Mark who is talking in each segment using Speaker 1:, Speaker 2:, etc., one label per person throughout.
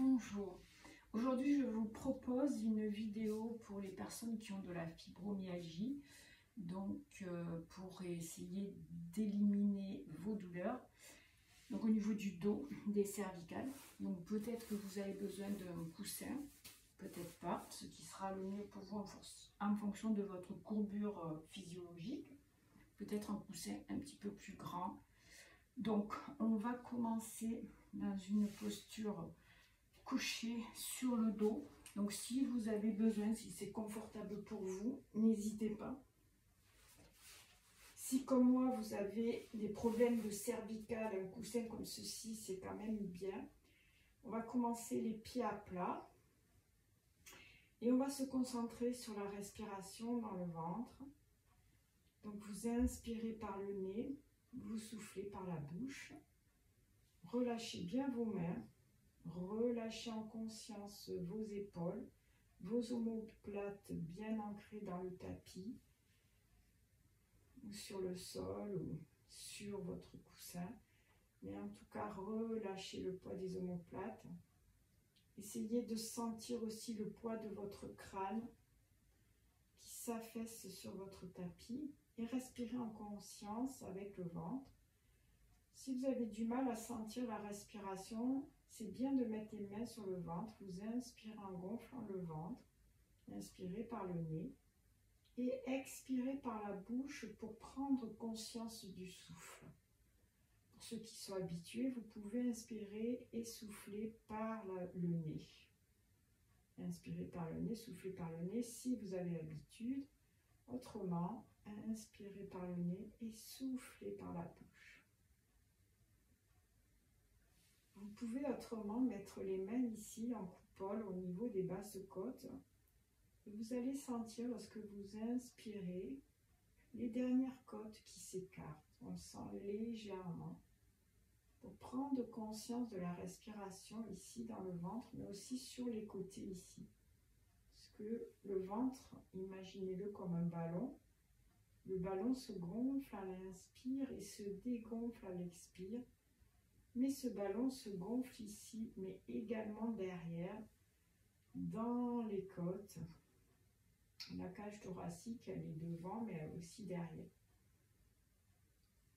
Speaker 1: Bonjour, aujourd'hui je vous propose une vidéo pour les personnes qui ont de la fibromyalgie, donc pour essayer d'éliminer vos douleurs, donc au niveau du dos, des cervicales. Donc peut-être que vous avez besoin d'un coussin, peut-être pas, ce qui sera le mieux pour vous en fonction de votre courbure physiologique, peut-être un coussin un petit peu plus grand. Donc on va commencer dans une posture couché sur le dos. Donc si vous avez besoin, si c'est confortable pour vous, n'hésitez pas. Si comme moi vous avez des problèmes de cervicales, un coussin comme ceci c'est quand même bien. On va commencer les pieds à plat et on va se concentrer sur la respiration dans le ventre. Donc vous inspirez par le nez, vous soufflez par la bouche, relâchez bien vos mains. Relâchez en conscience vos épaules, vos omoplates bien ancrées dans le tapis, ou sur le sol, ou sur votre coussin. Mais en tout cas, relâchez le poids des omoplates. Essayez de sentir aussi le poids de votre crâne qui s'affaisse sur votre tapis et respirez en conscience avec le ventre. Si vous avez du mal à sentir la respiration, c'est bien de mettre les mains sur le ventre. Vous inspirez en gonflant le ventre. Inspirez par le nez. Et expirez par la bouche pour prendre conscience du souffle. Pour ceux qui sont habitués, vous pouvez inspirer et souffler par le nez. Inspirez par le nez, soufflez par le nez si vous avez l'habitude. Autrement, inspirez par le nez et soufflez par la bouche. Vous pouvez autrement mettre les mains ici en coupole au niveau des basses côtes. Et vous allez sentir lorsque vous inspirez les dernières côtes qui s'écartent. On le sent légèrement. Pour prendre conscience de la respiration ici dans le ventre, mais aussi sur les côtés ici. Parce que le ventre, imaginez-le comme un ballon. Le ballon se gonfle à l'inspire et se dégonfle à l'expire. Mais ce ballon se gonfle ici, mais également derrière, dans les côtes. La cage thoracique, elle est devant, mais elle est aussi derrière.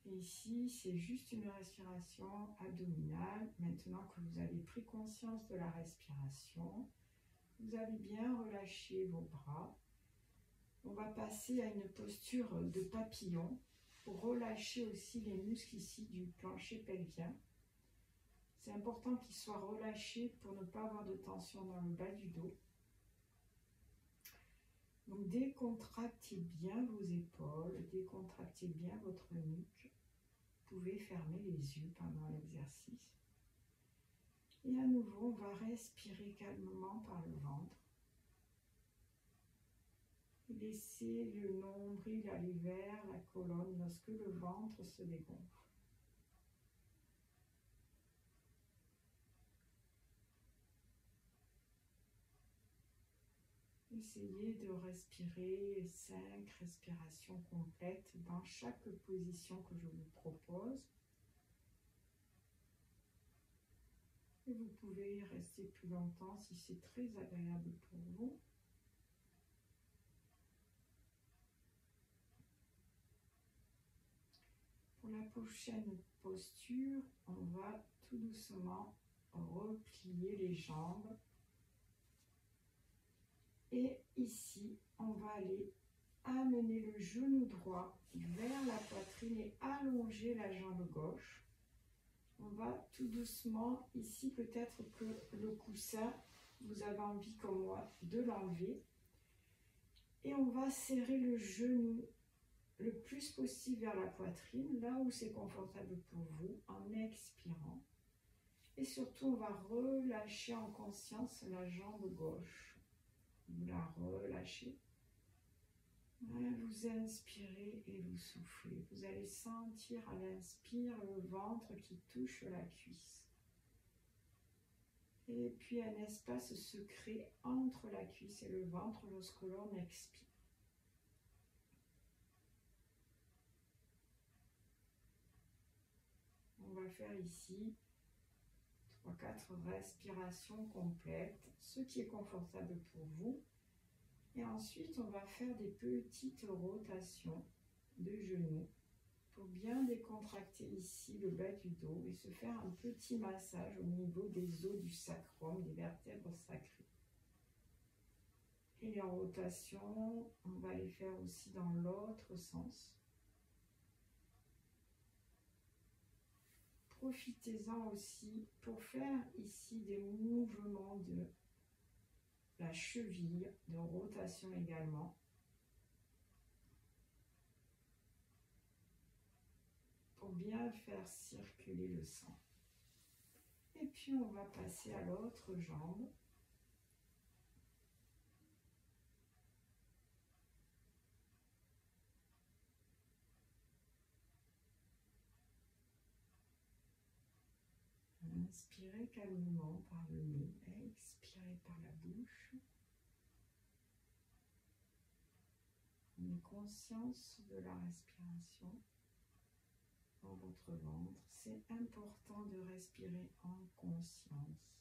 Speaker 1: Et ici, c'est juste une respiration abdominale. Maintenant que vous avez pris conscience de la respiration, vous avez bien relâché vos bras. On va passer à une posture de papillon pour relâcher aussi les muscles ici du plancher pelvien. C'est important qu'ils soient relâchés pour ne pas avoir de tension dans le bas du dos. Donc décontractez bien vos épaules, décontractez bien votre nuque. Vous pouvez fermer les yeux pendant l'exercice. Et à nouveau, on va respirer calmement par le ventre. Laissez le nombril aller vers la colonne lorsque le ventre se dégonfle. Essayez de respirer 5 respirations complètes dans chaque position que je vous propose. Et vous pouvez y rester plus longtemps si c'est très agréable pour vous. Pour la prochaine posture, on va tout doucement replier les jambes. Et ici, on va aller amener le genou droit vers la poitrine et allonger la jambe gauche. On va tout doucement, ici peut-être que le coussin, vous avez envie comme moi de l'enlever. Et on va serrer le genou le plus possible vers la poitrine, là où c'est confortable pour vous, en expirant. Et surtout, on va relâcher en conscience la jambe gauche. Vous la relâchez. Vous inspirez et vous soufflez. Vous allez sentir à l'inspire le ventre qui touche la cuisse. Et puis un espace se crée entre la cuisse et le ventre lorsque l'on expire. On va faire ici 3-4 respirations complètes, ce qui est confortable pour vous. Et ensuite, on va faire des petites rotations de genoux pour bien décontracter ici le bas du dos et se faire un petit massage au niveau des os du sacrum, des vertèbres sacrées. Et les rotations, on va les faire aussi dans l'autre sens. Profitez-en aussi pour faire ici des mouvements de la cheville, de rotation également. Pour bien faire circuler le sang. Et puis on va passer à l'autre jambe. Inspirez calmement par le nez, expirez par la bouche. Prenez conscience de la respiration dans votre ventre. C'est important de respirer en conscience.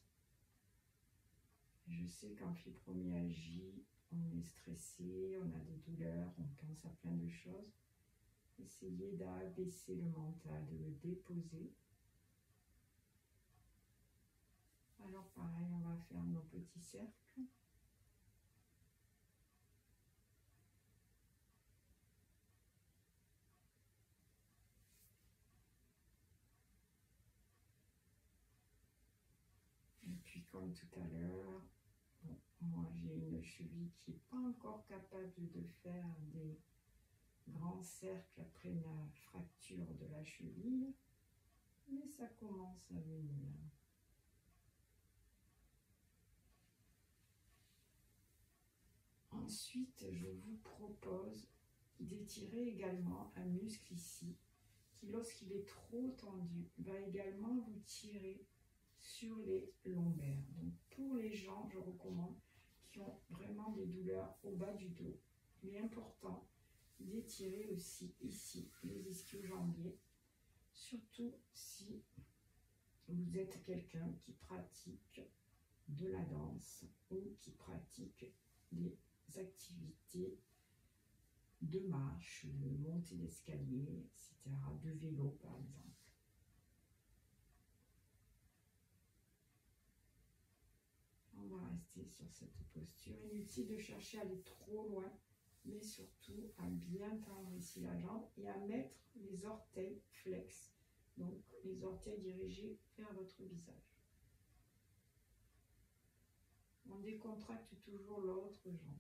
Speaker 1: Je sais qu'en fibromyalgie, on est stressé, on a des douleurs, on pense à plein de choses. Essayez d'abaisser le mental, de le déposer. Alors pareil, on va faire nos petits cercles. Et puis comme tout à l'heure, bon, moi j'ai une cheville qui n'est pas encore capable de faire des grands cercles après ma fracture de la cheville, mais ça commence à venir. Ensuite, je vous propose d'étirer également un muscle ici, qui lorsqu'il est trop tendu, va également vous tirer sur les lombaires. Donc pour les gens, je recommande qui ont vraiment des douleurs au bas du dos. Il est important d'étirer aussi ici les ischio-jambiers, surtout si vous êtes quelqu'un qui pratique de la danse ou qui pratique des activités de marche, de montée d'escalier, etc., de vélo par exemple. On va rester sur cette posture. Inutile de chercher à aller trop loin, mais surtout à bien tendre ici la jambe et à mettre les orteils flex, donc les orteils dirigés vers votre visage. On décontracte toujours l'autre jambe.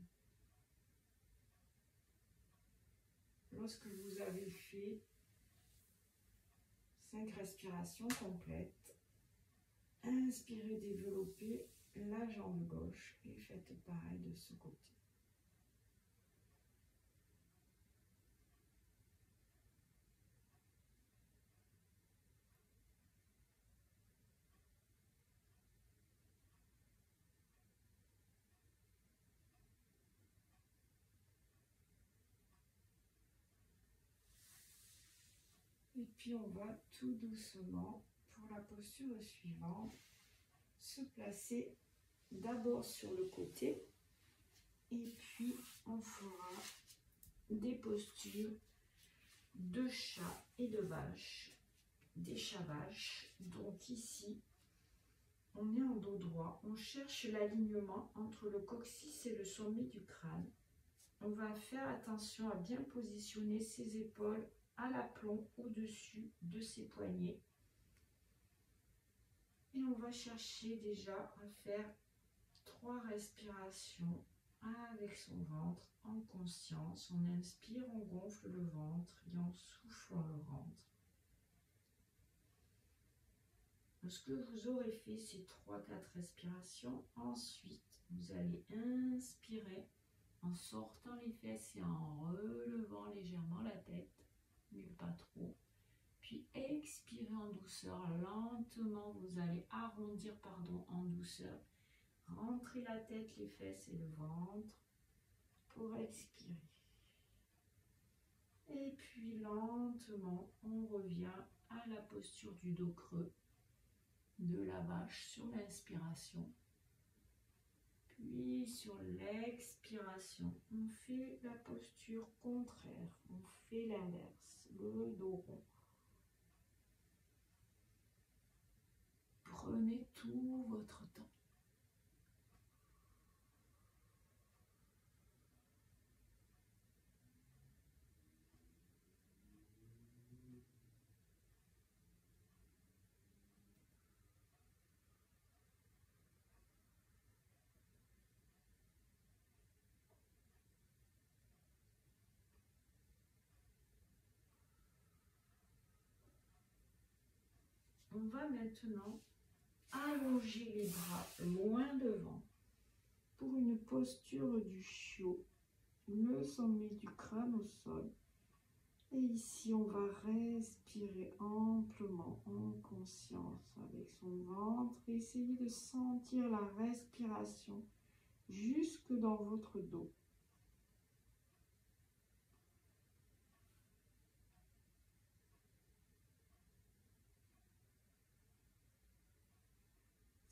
Speaker 1: Lorsque vous avez fait 5 respirations complètes, inspirez, développez la jambe gauche et faites pareil de ce côté. Et puis on va tout doucement, pour la posture suivante, se placer d'abord sur le côté et puis on fera des postures de chat et de vache, des chats-vaches. Donc ici, on est en dos droit, on cherche l'alignement entre le coccyx et le sommet du crâne. On va faire attention à bien positionner ses épaules à l'aplomb au-dessus de ses poignets. Et on va chercher déjà à faire 3 respirations avec son ventre en conscience. On inspire, on gonfle le ventre et on souffle, on le rentre. Lorsque vous aurez fait ces 3-4 respirations, ensuite vous allez inspirer en sortant les fesses et en relevant légèrement la tête, mais pas trop. Puis expirez en douceur, lentement vous allez arrondir en douceur. Rentrez la tête, les fesses et le ventre pour expirer. Et puis lentement, on revient à la posture du dos creux. de la vache sur l'inspiration. Puis sur l'expiration, on fait la posture contraire, on fait l'inverse, le dos rond. Prenez tout votre temps. On va maintenant allonger les bras loin devant pour une posture du chiot, le sommet du crâne au sol. Et ici, on va respirer amplement en conscience avec son ventre. Essayez de sentir la respiration jusque dans votre dos.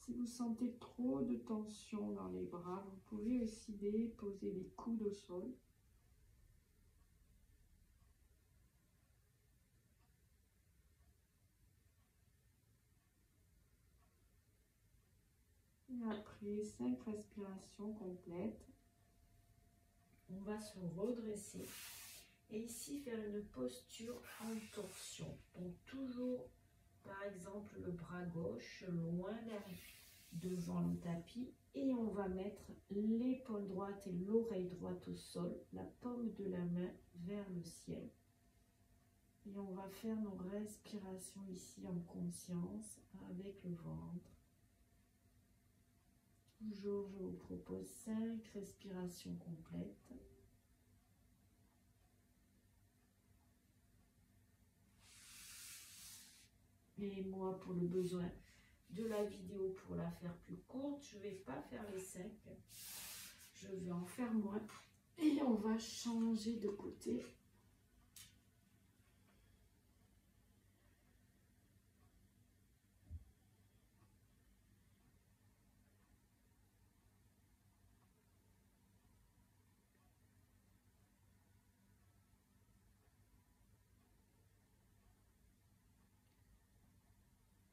Speaker 1: Si vous sentez trop de tension dans les bras, vous pouvez aussi déposer les coudes au sol. Et après 5 respirations complètes, on va se redresser. Et ici, faire une posture en torsion. Donc toujours, par exemple, le bras gauche loin devant le tapis. Et on va mettre l'épaule droite et l'oreille droite au sol, la paume de la main vers le ciel. Et on va faire nos respirations ici en conscience avec le ventre. Toujours, je vous propose 5 respirations complètes. Et moi, pour le besoin de la vidéo, pour la faire plus courte, je ne vais pas faire les 5. Je vais en faire moins. Et on va changer de côté.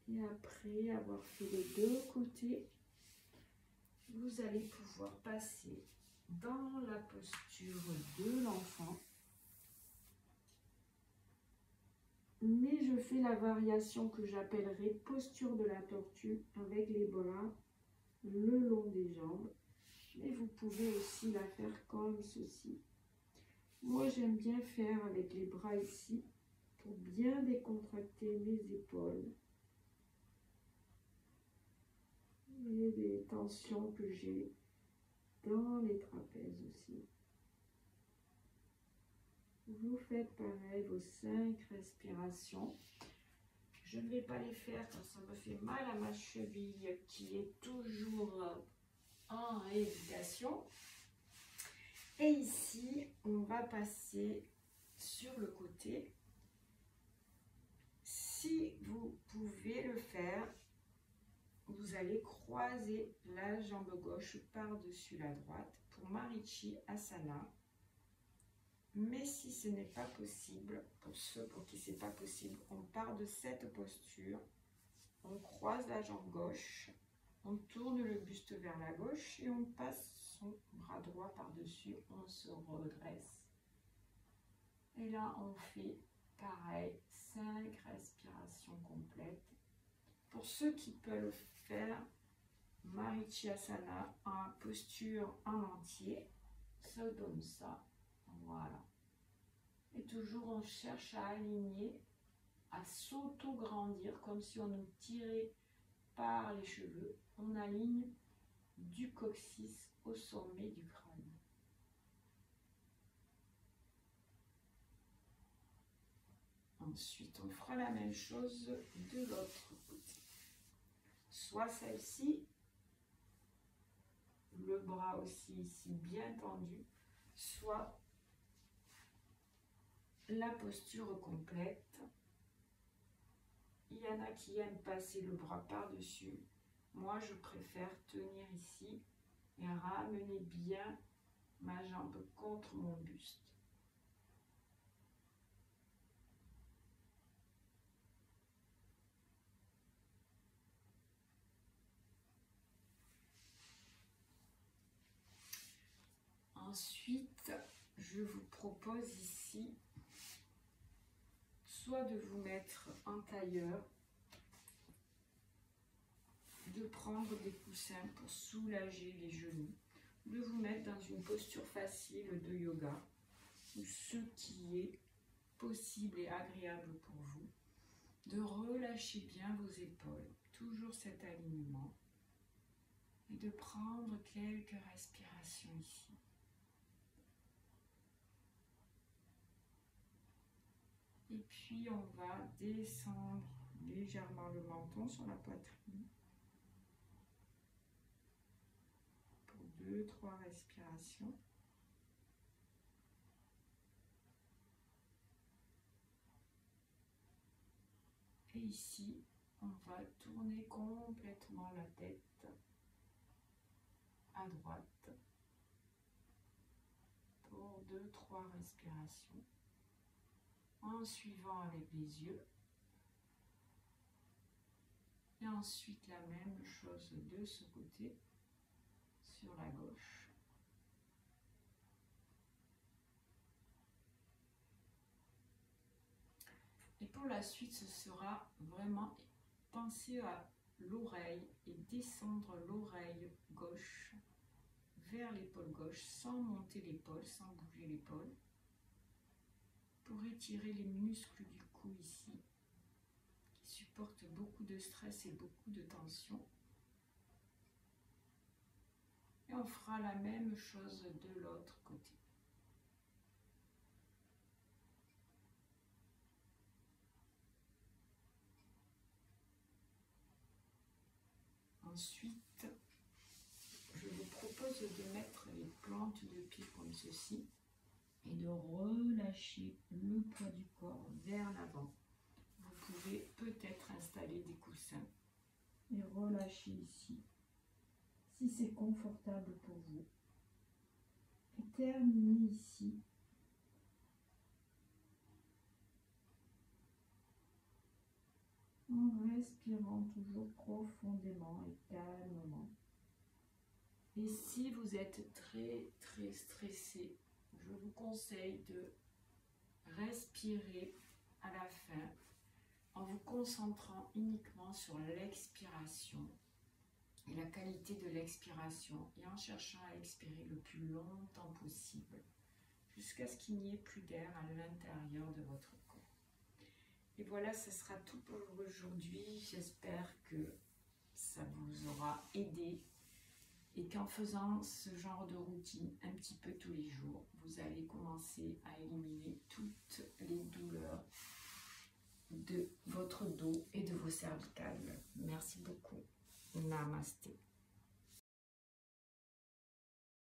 Speaker 1: Et après avoir fait les deux côtés, vous allez pouvoir passer dans la posture de l'enfant. Mais je fais la variation que j'appellerai posture de la tortue avec les bras le long des jambes. Mais vous pouvez aussi la faire comme ceci. Moi, j'aime bien faire avec les bras ici pour bien décontracter mes épaules. Et les tensions que j'ai dans les trapèzes aussi. Vous faites pareil, vos 5 respirations. Je ne vais pas les faire car ça me fait mal à ma cheville qui est toujours en rééducation. Et ici, on va passer sur le côté. Si vous pouvez le faire, vous allez croiser la jambe gauche par-dessus la droite pour Marichi Asana. Mais si ce n'est pas possible, pour ceux pour qui ce n'est pas possible, on part de cette posture, on croise la jambe gauche, on tourne le buste vers la gauche et on passe son bras droit par-dessus, on se redresse. Et là, on fait pareil, 5 respirations complètes. Pour ceux qui peuvent faire Marichi Asana en posture en entier, ça donne ça. Voilà. Et toujours, on cherche à aligner, à s'auto-grandir, comme si on nous tirait par les cheveux. On aligne du coccyx au sommet du crâne. Ensuite, on fera la même chose de l'autre côté. Soit celle-ci, le bras aussi ici bien tendu, soit la posture complète. Il y en a qui aiment passer le bras par-dessus. Moi, je préfère tenir ici et ramener bien ma jambe contre mon buste. Ensuite, je vous propose ici soit de vous mettre en tailleur, de prendre des coussins pour soulager les genoux, de vous mettre dans une posture facile de yoga, ou ce qui est possible et agréable pour vous, de relâcher bien vos épaules, toujours cet alignement, et de prendre quelques respirations ici. Et puis on va descendre légèrement le menton sur la poitrine pour 2-3 respirations. Et ici, on va tourner complètement la tête à droite pour 2-3 respirations. En suivant avec les yeux. Et ensuite la même chose de ce côté, sur la gauche. Et pour la suite, ce sera vraiment penser à l'oreille et descendre l'oreille gauche vers l'épaule gauche sans monter l'épaule, sans bouger l'épaule, pour étirer les muscles du cou ici, qui supportent beaucoup de stress et beaucoup de tension. Et on fera la même chose de l'autre côté. Ensuite, je vous propose de mettre les plantes de pied comme ceci et de relâcher le poids du corps vers l'avant. Vous pouvez peut-être installer des coussins et relâcher ici, si c'est confortable pour vous. Et terminer ici. En respirant toujours profondément et calmement. Et si vous êtes très stressé, je vous conseille de respirer à la fin en vous concentrant uniquement sur l'expiration et la qualité de l'expiration et en cherchant à expirer le plus longtemps possible jusqu'à ce qu'il n'y ait plus d'air à l'intérieur de votre corps. Et voilà, ce sera tout pour aujourd'hui. J'espère que ça vous aura aidé et qu'en faisant ce genre de routine un petit peu tous les jours, vous allez commencer à éliminer toutes les douleurs de votre dos et de vos cervicales. Merci beaucoup. Namasté.